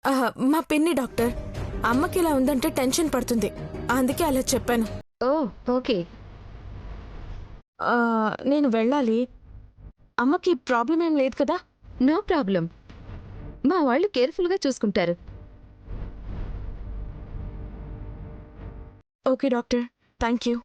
మా పిన్ని డాక్టర్. అమ్మకి ఇలా ఉందంటే టెన్షన్ పడుతుంది, అందుకే అలా చెప్పాను. Oh okay. నేను వెళ్ళాలి. అమ్మకి ప్రాబ్లం ఏం లేదు కదా? No problem. మా వాళ్ళు కేర్ఫుల్గా చూసుకుంటారు. Okay doctor, thank you.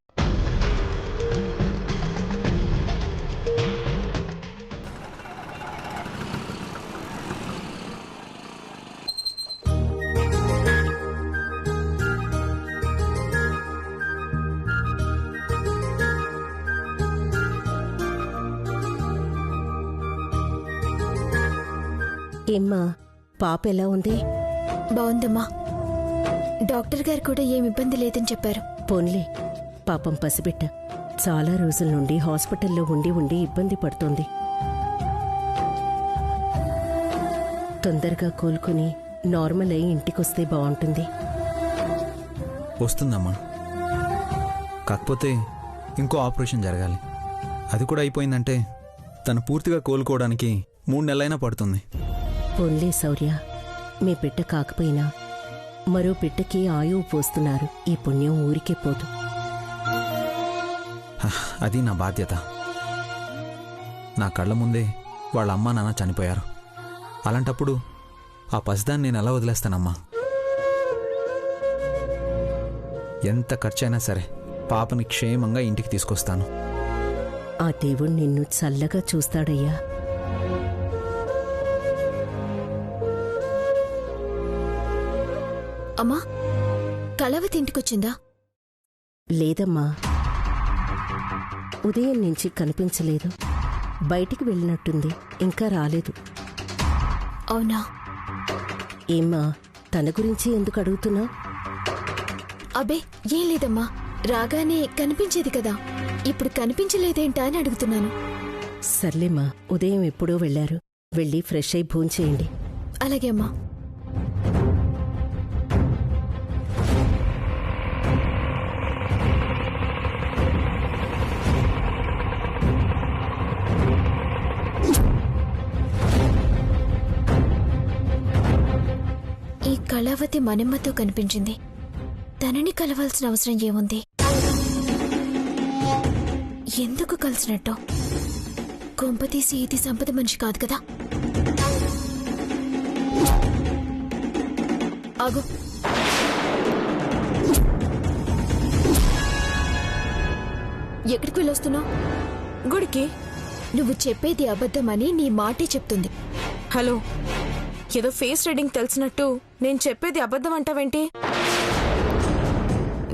ఏమ్మా, పాప ఎలా ఉంది? బాగుందమ్మా. డాక్టర్ గారు కూడా ఏం ఇబ్బంది లేదని చెప్పారు. పోన్లే, పాపం పసిబిడ్డ చాలా రోజుల నుండి హాస్పిటల్లో ఉండి ఉండి ఇబ్బంది పడుతోంది. తొందరగా కోలుకుని నార్మల్ అయి ఇంటికొస్తే బాగుంటుంది. వస్తుందమ్మా, కాకపోతే ఇంకో ఆపరేషన్ జరగాలి. అది కూడా అయిపోయిందంటే తను పూర్తిగా కోలుకోవడానికి 3 నెలలైనా పడుతుంది. పోన్లే శౌర్య, మీ బిడ్డ కాకపోయినా మరో బిడ్డకి ఆయువు పోస్తున్నారు. ఈ పుణ్యం ఊరికే పోదు. అది నా బాధ్యత. నా కళ్ళ ముందే వాళ్ళ అమ్మా నాన్న చనిపోయారు. అలాంటప్పుడు ఆ పసిదాన్ని నేను ఎలా వదిలేస్తానమ్మా? ఎంత ఖర్చైనా సరే పాపని క్షేమంగా ఇంటికి తీసుకొస్తాను. ఆ దేవుడు నిన్ను చల్లగా చూస్తాడయ్యా. అమ్మా, కళావతి ఇంటికొచ్చిందా? లేదమ్మా, ఉదయం నుంచి కనిపించలేదు. బయటికి వెళ్ళినట్టుంది, ఇంకా రాలేదు. అవునా? ఏమ్మా, తన గురించి ఎందుకు అడుగుతున్నావు? అబే ఏం లేదమ్మా, రాగానే కనిపించేది కదా, ఇప్పుడు కనిపించలేదేంటా అని అడుగుతున్నాను. సర్లేమ్మా, ఉదయం ఎప్పుడో వెళ్ళారు. వెళ్ళి ఫ్రెష్ అయి భోంచేయండి. అలాగే అమ్మా. ఈ కళావతి మనమ్మతో కనిపించింది. తనని కలవాల్సిన అవసరం ఏముంది? ఎందుకు కలిసినట్టు? కొంపతీసి ఇది సంపద మనిషి కాదు కదా? ఆగు. ఎక్కడికి వెళ్ళొస్తున్నావు? గుడికి. నువ్వు చెప్పేది అబద్ధమని నీ మాటే చెప్తుంది. హలో, ఏదో ఫేస్ రీడింగ్ తెలిసినట్టు నేను చెప్పేది అబద్ధం అంటావేంటి?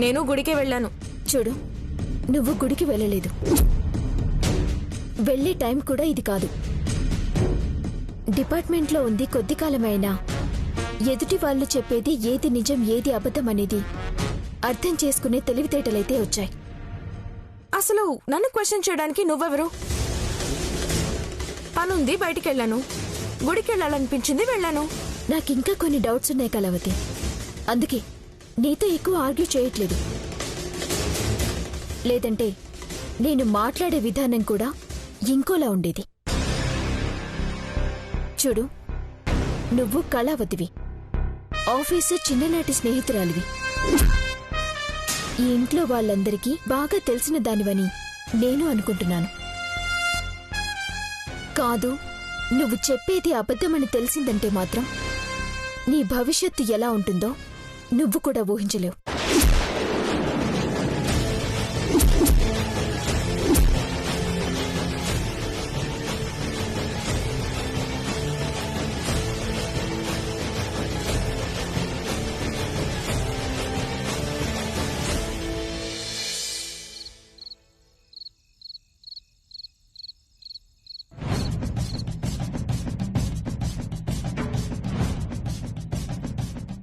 నేను గుడికే వెళ్ళాను. చూడు, నువ్వు గుడికి వెళ్ళలేదు. వెళ్ళే టైం కూడా ఇది కాదు. డిపార్ట్మెంట్లో ఉంది కొద్ది కాలమైనా ఎదుటి వాళ్ళు చెప్పేది ఏది నిజం ఏది అబద్ధం అనేది అర్థం చేసుకునే తెలివితేటలైతే వచ్చాయి. అసలు నన్ను క్వశ్చన్ చేయడానికి నువ్వెవరు? పనుంది, బయటికి వెళ్ళాను. గుడికి వెళ్ళాలనిపించింది, వెళ్ళాను. నాకింకా కొన్ని డౌట్స్ ఉన్నాయి కళావతి, అందుకే నీతో ఎక్కువ ఆర్గ్యూ చేయట్లేదు. లేదంటే నేను మాట్లాడే విధానం కూడా ఇంకోలా ఉండేది. చూడు, నువ్వు కళావతివి, ఆఫీసు చిన్ననాటి స్నేహితురాలివి. ఈ ఇంట్లో వాళ్ళందరికీ బాగా తెలిసిన దానివని నేను అనుకుంటున్నాను. కాదు, నువ్వు చెప్పేది అబద్ధమని తెలిసిందంటే మాత్రం నీ భవిష్యత్తు ఎలా ఉంటుందో నువ్వు కూడా ఊహించలేవు.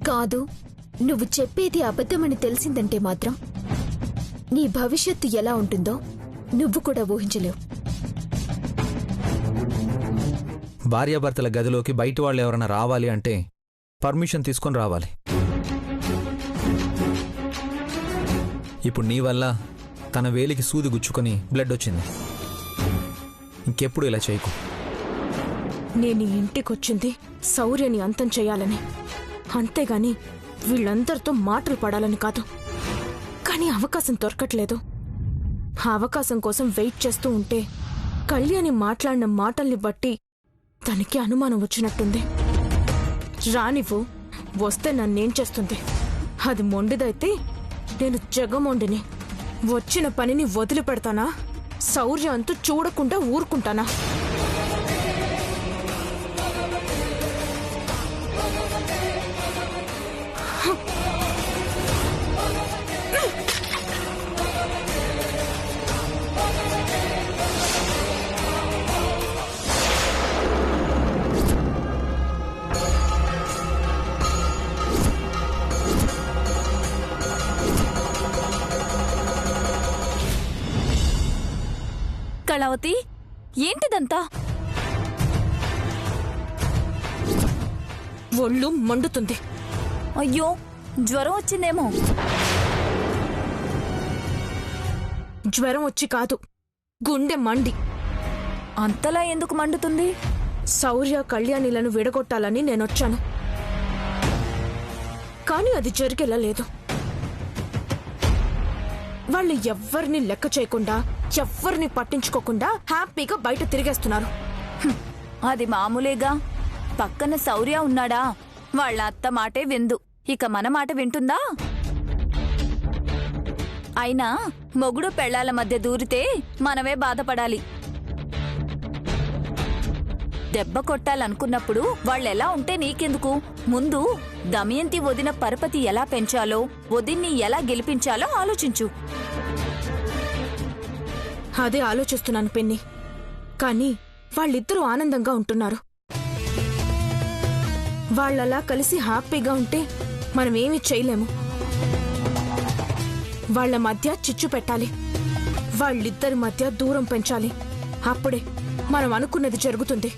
కాదు, నువ్వు చెప్పేది అబద్ధమని తెలిసిందంటే మాత్రం నీ భవిష్యత్తు ఎలా ఉంటుందో నువ్వు కూడా ఊహించలేవు. భార్యాభర్తల గదిలోకి బయట వాళ్ళు ఎవరైనా రావాలి అంటే పర్మిషన్ తీసుకొని రావాలి. ఇప్పుడు నీ వల్ల తన వేలికి సూది గుచ్చుకొని బ్లడ్ వచ్చింది. ఇంకెప్పుడు ఇలా చేయకు. నేను ఇంటికొచ్చింది శౌర్యని అంతం చేయాలని. అంతేగాని వీళ్ళందరితో మాటలు పడాలని కాదు. కానీ అవకాశం దొరకట్లేదు. ఆ అవకాశం కోసం వెయిట్ చేస్తూ ఉంటే కళ్యాణి మాట్లాడిన మాటల్ని బట్టి తనకి అనుమానం వచ్చినట్టుంది. రానివ్వు, వస్తే నన్నేం చేస్తుంది? అది మొండిదైతే నేను జగమొండిని. వచ్చిన పనిని వదిలిపెడతానా? శౌర్య అంతూ చూడకుండా ఊరుకుంటానా? కళావతి, ఏంటిదంతా? ఒళ్ళు మండుతుంది. అయ్యో, జ్వరం వచ్చిందేమో. జ్వరం వచ్చి కాదు, గుండె మండి. అంతలా ఎందుకు మండుతుంది? శౌర్య కళ్యాణిలను విడగొట్టాలని నేనొచ్చాను. కానీ అది జరిగేలా లేదు. వాళ్ళు ఎవ్వరిని లెక్క చేయకుండా, ఎవ్వరిని పట్టించుకోకుండా హ్యాపీగా బయట తిరిగేస్తున్నారు. అది మామూలేగా. పక్కన శౌర్య ఉన్నాడా? వాళ్ళ అత్త మాటే విందు, ఇక మన మాట వింటుందా? అయినా మొగుడు పెళ్లాల మధ్య దూరితే మనమే బాధపడాలి. దెబ్బ కొట్టాలనుకున్నప్పుడు వాళ్ళెలా ఉంటే నీకెందుకు? ముందు దమయంతి వదిన పరపతి ఎలా పెంచాలో, వదిన్ని ఎలా గెలిపించాలో ఆలోచించు. అదే ఆలోచిస్తున్నాను పిన్ని. కానీ వాళ్ళిద్దరూ ఆనందంగా ఉంటున్నారు. వాళ్ళలా కలిసి హ్యాపీగా ఉంటే మనమేమీ చేయలేము. వాళ్ల మధ్య చిచ్చు పెట్టాలి. వాళ్ళిద్దరి మధ్య దూరం పెంచాలి. అప్పుడే మనం అనుకున్నది జరుగుతుంది.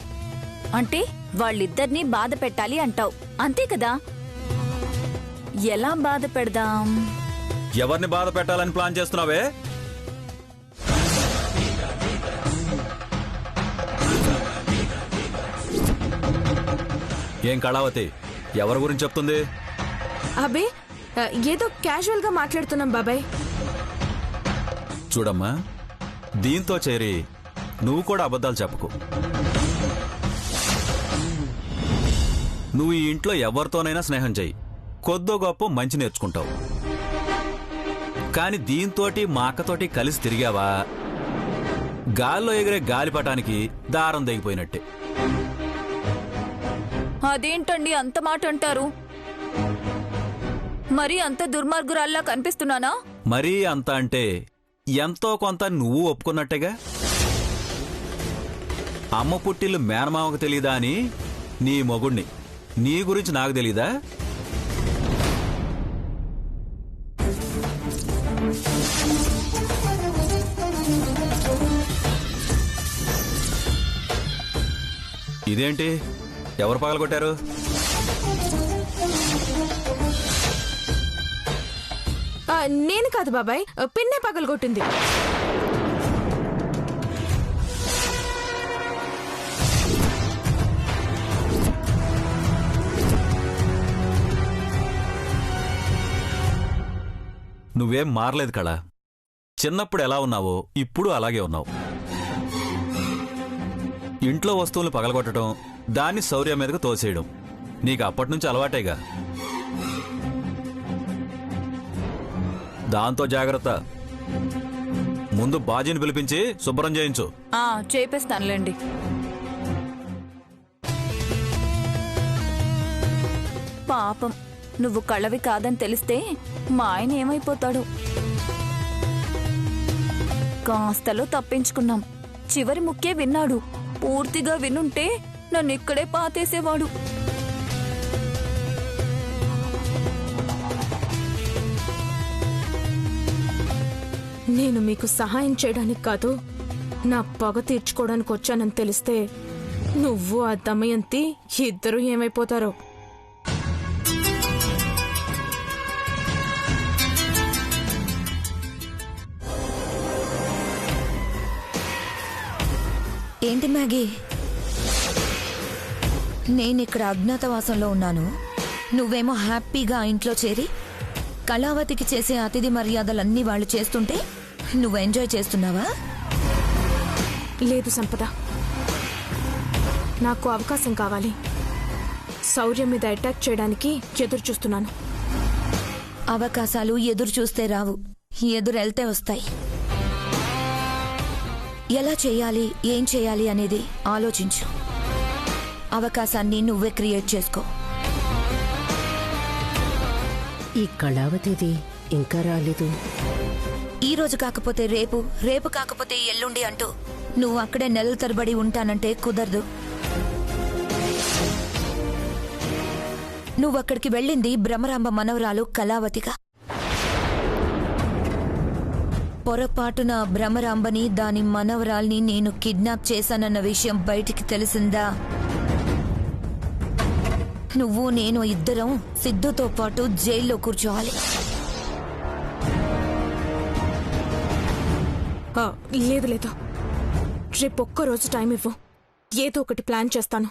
అంటే వాళ్ళిద్దరినీ బాధ పెట్టాలి అంటావు, అంతే కదా? ఎలా బాధ పెడదాం? ఎవరిని బాధ పెట్టాలని ప్లాన్ చేస్తున్నావే? ఏం కళావతి, ఎవరి గురించి చెప్తుంది? అబే, ఏదో క్యాజువల్ గా మాట్లాడుతున్నాం బాబాయ్. చూడమ్మా, దీంతో చేరి నువ్వు కూడా అబద్ధాలు చెప్పకు. నువ్వు ఈ ఇంట్లో ఎవరితోనైనా స్నేహం చెయ్యి, కొద్దో గొప్ప మంచి నేర్చుకుంటావు. కాని దీంతోటి మా అక్కతోటి కలిసి తిరిగావా, గాల్లో ఎగిరే గాలిపటానికి దారం దిగిపోయినట్టే. అదేంటండి అంత మాట అంటారు? మరి అంత దుర్మార్గురాల్లా కనిపిస్తున్నానా? మరీ అంత అంటే ఎంతో కొంత నువ్వు ఒప్పుకున్నట్టేగా. అమ్మ పుట్టిల్లు మేనమామకు తెలీదా అని నీ మొగుణ్ణి, నీ గురించి నాకు తెలీదా? ఇదేంటి, ఎవరు పగలగొట్టారు? నేను కాదు బాబాయ్, పిన్నే పగలగొట్టింది. నువ్వేం మారలేదు కళ. చిన్నప్పుడు ఎలా ఉన్నావో ఇప్పుడు అలాగే ఉన్నావు. ఇంట్లో వస్తువులు పగలగొట్టడం, దాన్ని శౌర్య మీదకు తోసేయడం నీకు అప్పటినుంచి అలవాటేగా. దాంతో జాగ్రత్త. ముందు బాజీని పిలిపించి శుభ్రం చేయించు. చేపిస్తానులేండి. పాపం, నువ్వు కళ్ళవి కాదని తెలిస్తే మా ఆయన ఏమైపోతాడు? కాస్తలో తప్పించుకున్నాం. చివరి ముక్కే విన్నాడు. పూర్తిగా వినుంటే నన్ను ఇక్కడే పాతేసేవాడు. నేను మీకు సహాయం చేయడానికి కాదు, నా పగ తీర్చుకోవడానికి వచ్చానని తెలిస్తే నువ్వు ఆ దమయంతి ఇద్దరూ ఏమైపోతారో. ఏంటి మ్యాగీ, నేనిక్కడ అజ్ఞాతవాసంలో ఉన్నాను, నువ్వేమో హ్యాపీగా ఆ ఇంట్లో చేరి కళావతికి చేసే అతిథి మర్యాదలన్నీ వాళ్ళు చేస్తుంటే నువ్వు ఎంజాయ్ చేస్తున్నావా? లేదు సంపద, నాకు అవకాశం కావాలి. శౌర్య మీద అటాక్ చేయడానికి ఎదురు చూస్తున్నాను. అవకాశాలు ఎదురు చూస్తే రావు, ఎదురెళ్తే వస్తాయి. ఎలా చేయాలి, ఏం చేయాలి అనేది ఆలోచించు. అవకాశాన్ని నువ్వే క్రియేట్ చేసుకో. ఈ కళావతిది ఇంకా రాలేదు. ఈ రోజు కాకపోతే రేపు, రేపు కాకపోతే ఎల్లుండి అంటూ నువ్వు అక్కడే నెలల తరబడి ఉంటానంటే కుదరదు. నువ్వక్కడికి వెళ్ళింది భ్రమరాంబ మనవరాలు కళావతిగా. పొరపాటున భ్రమరాంబని, దాని మనవరాల్ని నేను కిడ్నాప్ చేశానన్న విషయం బయటికి తెలిసిందా, నువ్వు నేను ఇద్దరం సిద్ధుతో పాటు జైల్లో కూర్చోవాలి. లేదు లేదు, రేపు ఒక్కరోజు టైం ఇవ్వు, ఏదో ఒకటి ప్లాన్ చేస్తాను.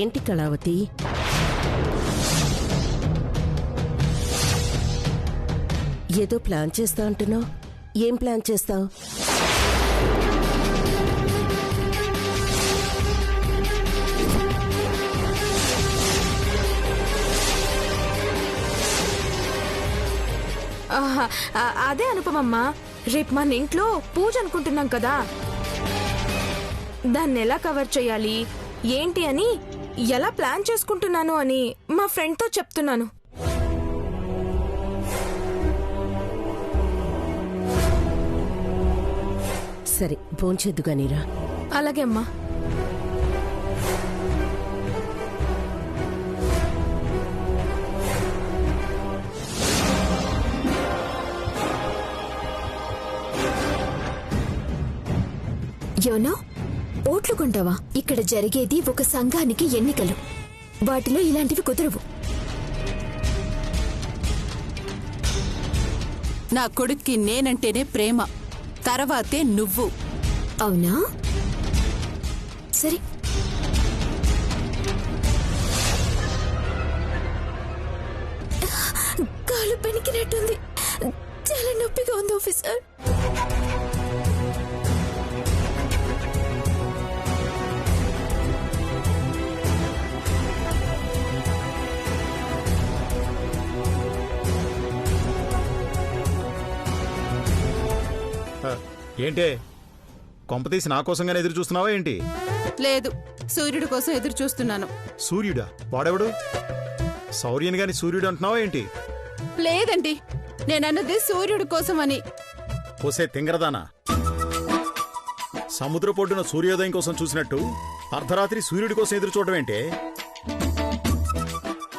ఏంటి కళావతి, ఏదో ప్లాన్ చేస్తా అంటున్నావు? ఏం ప్లాన్ చేస్తావు? అదే అనుపమమ్మ, రేపు మన ఇంట్లో పూజ అనుకుంటున్నాం కదా, దాన్ని ఎలా కవర్ చేయాలి ఏంటి అని ఎలా ప్లాన్ చేసుకుంటున్నాను అని మా ఫ్రెండ్తో చెప్తున్నాను. సరే, భోంచేద్దుగానిరా. అలాగే అమ్మా. యోనో, ఓట్లు కొంటావా? ఇక్కడ జరిగేది ఒక సంఘానికి ఎన్నికలు, వాటిలో ఇలాంటివి కుదరవు. నా కొడుక్కి నేనంటేనే ప్రేమ, తర్వాతే నువ్వు. అవునా? సరే. కాలు పనికినట్టుంది, చాలా నొప్పిగా ఉంది ఆఫీసర్. ఏంటే, కొంపతీసి నా కోసంగానే ఎదురు చూస్తున్నావా ఏంటి? లేదు, సూర్యుడి కోసం ఎదురు చూస్తున్నాను. సూర్యుడా? వాడెవడు? శౌర్యని గాని సూర్యుడు అంటున్నావా ఏంటి? లేదండి, నేనన్నది సూర్యుడి కోసమని. పోసే తింగరదానా, సముద్ర పొడ్డున సూర్యోదయం కోసం చూసినట్టు అర్ధరాత్రి సూర్యుడి కోసం ఎదురు చూడడం ఏంటే?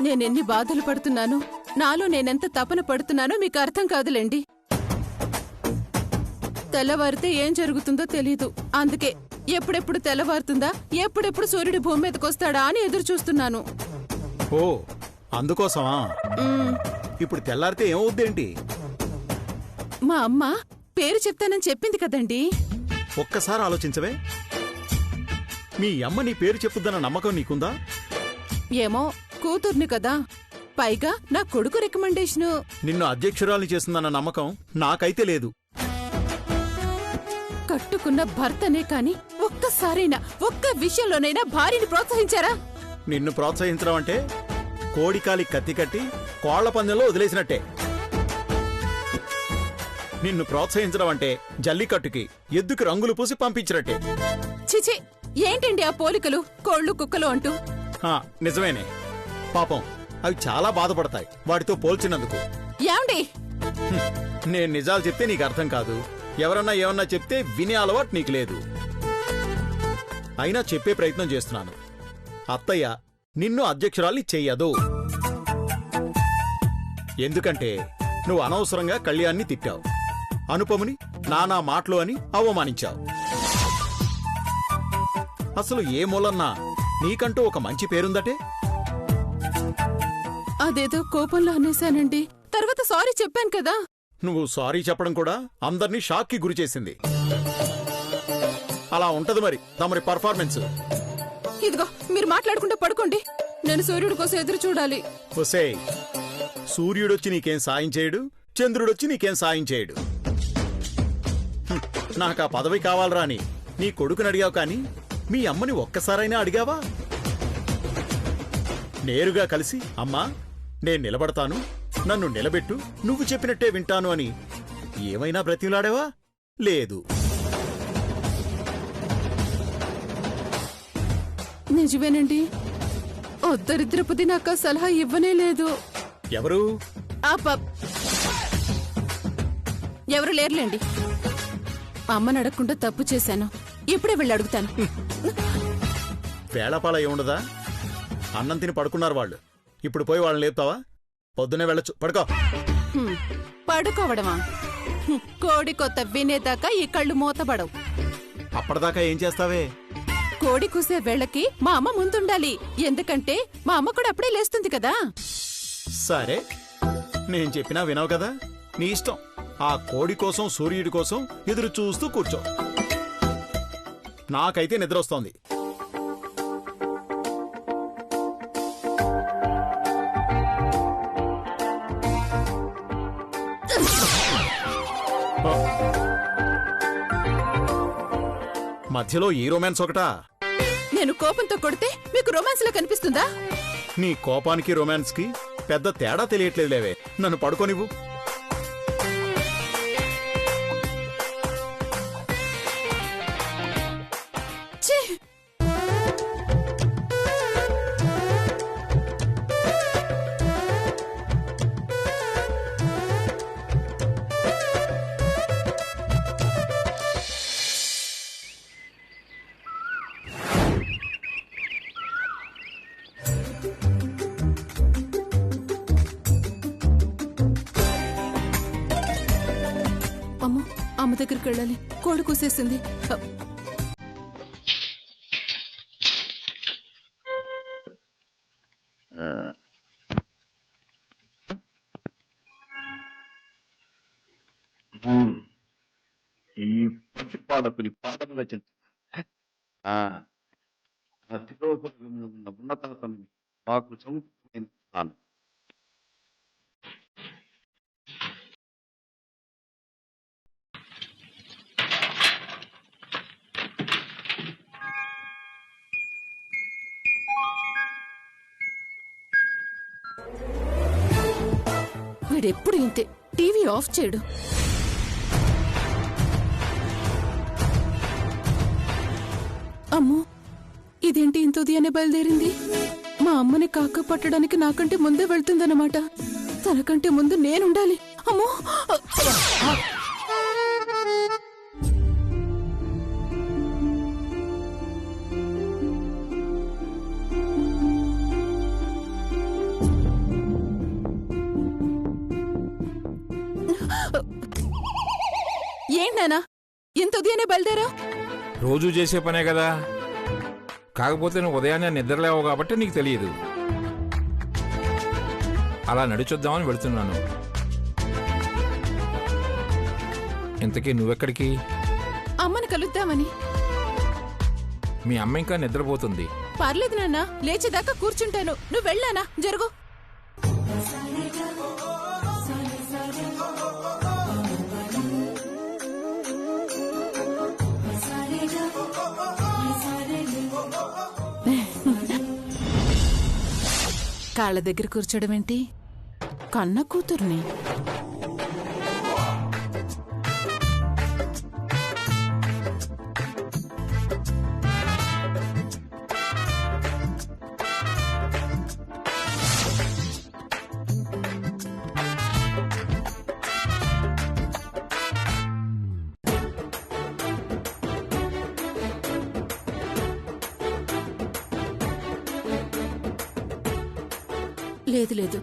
నేనెన్ని బాధలు పడుతున్నాను, నాలో నేనెంత తపన పడుతున్నానో మీకు అర్థం కాదులేండి. తెల్లవారితే ఏం జరుగుతుందో తెలీదు, అందుకే ఎప్పుడెప్పుడు తెల్లవారుతుందా, ఎప్పుడెప్పుడు సూర్యుడి భూమి మీదకొస్తాడా అని ఎదురు చూస్తున్నాను. ఓ, అందుకోసమా? ఇప్పుడు తెల్లారితే ఏమవుద్దేంటి? మా అమ్మ పేరు చెప్తానని చెప్పింది కదండి. ఒక్కసారి ఆలోచించవే, మీ అమ్మ నీ పేరు చెప్పుద్దన్న నమ్మకం నీకుందా? ఏమో, కూతుర్ని కదా, పైగా నా కొడుకు రికమెండేషను. నిన్ను అధ్యక్షురాల్ని చేస్తుందన్న నమ్మకం నాకైతే లేదు. కట్టుకున్న భర్తనే కాని ఒక్కసారైనా, ఒక్క విషయంలోనైనా భార్యని ప్రోత్సహించారా? నిన్ను ప్రోత్సహించడం అంటే కోడికాలి కత్తి కట్టి కోళ్ల పందెంలో వదిలేసినట్టే. నిన్ను ప్రోత్సహించడం అంటే జల్లికట్టుకి ఎద్దుకి రంగులు పూసి పంపించినట్టే. చిచి, ఏంటండి ఆ పోలికలు, కోళ్లు కుక్కలు అంటూ? నిజమేనే, పాపం అవి చాలా బాధపడతాయి వాటితో పోల్చినందుకు. యాండి, నేను నిజాలు చెప్తే నీకు అర్థం కాదు, ఎవరన్నా ఏమన్నా చెప్తే వినే అలవాటు నీకు లేదు. అయినా చెప్పే ప్రయత్నం చేస్తున్నాను. అత్తయ్య నిన్ను అధ్యక్షురాల్ని చెయ్యదు. ఎందుకంటే నువ్వు అనవసరంగా కళ్యాణ్ని తిట్టావు, అనుపముని నానా మాటలు అని అవమానించావు. అసలు ఏ మూలన్నా నీకంటూ ఒక మంచి పేరుందటే. అదేదో కోపంలో అనేశానండి, తర్వాత సారీ చెప్పాను కదా. నువ్వు సారీ చెప్పడం కూడా అందర్నీ షాక్కి గురిచేసింది. అలా ఉంటది మరి తమరి పర్ఫార్మెన్స్. ఇదిగో మీరు మాట్లాడుకుంటూ పడుకోండి, నేను సూర్యుడి కోసం ఎదురు చూడాలి. ఒసేయ్, సూర్యుడొచ్చి నీకేం సాయం చేయడు, చంద్రుడొచ్చి నీకేం సాయం చేయడు. నాకు ఆ పదవి కావాలరా అని నీ కొడుకుని అడిగావు, కానీ మీ అమ్మని ఒక్కసారైనా అడిగావా? నేరుగా కలిసి అమ్మా నేను నిలబడతాను, నన్ను నిలబెట్టు, నువ్వు చెప్పినట్టే వింటాను అని ఏమైనా బ్రతిమలాడావా? లేదు. నిజమేనండి, దరిద్రపతి నాకు ఆ సలహా ఇవ్వనే లేదు. ఎవరు? ఎవరు లేరులేండి. అమ్మని అడగకుండా తప్పు చేశాను, ఇప్పుడే వెళ్ళి అడుగుతాను. వేళపాల ఏముండదా? అన్నం తిని పడుకున్నారు వాళ్ళు, ఇప్పుడు పోయి వాళ్ళని లేపుతావా? పొద్దునే వెళ్ళొచ్చు, పడుకో. పడుకోవడమా? కోడి కొత్త వినేదాకా ఈ కళ్ళు మూతపడవు. అప్పటిదాకా ఏం చేస్తావే? కోడి కూసే వేళకి మా అమ్మ ముందుండాలి, ఎందుకంటే మా అమ్మ కూడా అప్పుడే లేస్తుంది కదా. సరే, నేను చెప్పినా వినవు కదా, నీ ఇష్టం. ఆ కోడి కోసం సూర్యుడి కోసం ఎదురు చూస్తూ కూర్చో. నాకైతే నిద్ర వస్తోంది. మధ్యలో ఈ రొమాన్స్ ఒకటా? నేను కోపంతో కొడితే మీకు రొమాన్స్ లా కనిపిస్తుందా? నీ కోపానికి రొమాన్స్ కి పెద్ద తేడా తెలియట్లేదులేవే. నన్ను పడుకోనివ్వు. ఛీ! అమ్మో, అమ్మ దగ్గరికి వెళ్ళాలి, కోడి కూసేసింది. ఈ ప్రతిపాదకుని పాదన రచన ఉన్నతను మాకు చదువుతాను. వీడెప్పుడు ఇంతే, టీవీ ఆఫ్ చేయడు. అమ్మో, ఇదేంటి ఇంత ఉదయాన్నే బయలుదేరింది? మా అమ్మని కాక పట్టడానికి నాకంటే ముందే వెళ్తుందన్నమాట. తనకంటే ముందు నేనుండాలి. అమ్మో! ఏంటన్నా ఇంత ఉదయాన్నే బయలుదేరా? రోజూ చేసే పనే కదా, కాకపోతే నువ్వు ఉదయాన్నే నిద్రలేవు కాబట్టి నీకు తెలియదు. అలా నడిచొద్దామని వెళుతున్నాను. ఇంతకీ నువ్వెక్కడికి? అమ్మని కలుద్దామని. మీ అమ్మ ఇంకా నిద్రపోతుంది. పర్లేదు నాన్న, లేచేదాకా కూర్చుంటాను. నువ్వు వెళ్ళానా? జరుగు. కాళ్ళ దగ్గర కూర్చోడం ఏంటి? కన్న కూతుర్ని. లేదు లేదు,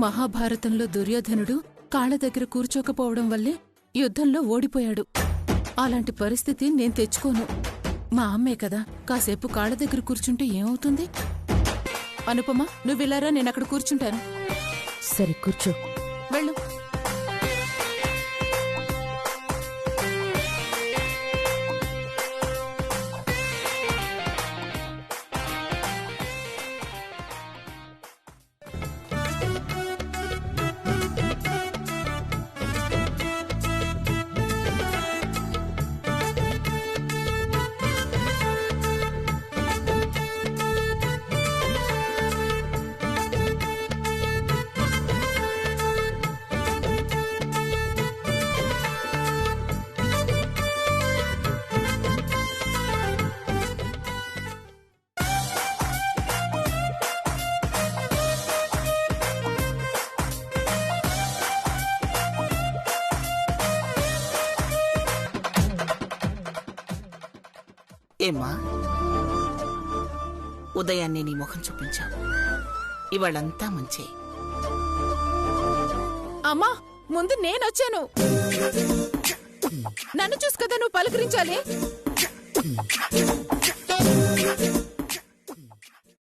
మహాభారతంలో దుర్యోధనుడు కాళ్ళ దగ్గర కూర్చోకపోవడం వల్లే యుద్ధంలో ఓడిపోయాడు. అలాంటి పరిస్థితి నేను తెచ్చుకోను. మా అమ్మే కదా, కాసేపు కాళ్ళ దగ్గర కూర్చుంటే ఏమవుతుంది? అనుపమ, నువ్వెళ్ళారా? నేను అక్కడ కూర్చుంటాను. సరే, కూర్చో. వెళ్ళు. ఏమ్మా ఉదయాన్నే నీ ముఖం చూపించావు, ఇవాళంతా మంచి. అమ్మా ముందు నేనొచ్చాను, నన్ను చూసి కదా నువ్వు పలకరించాలి.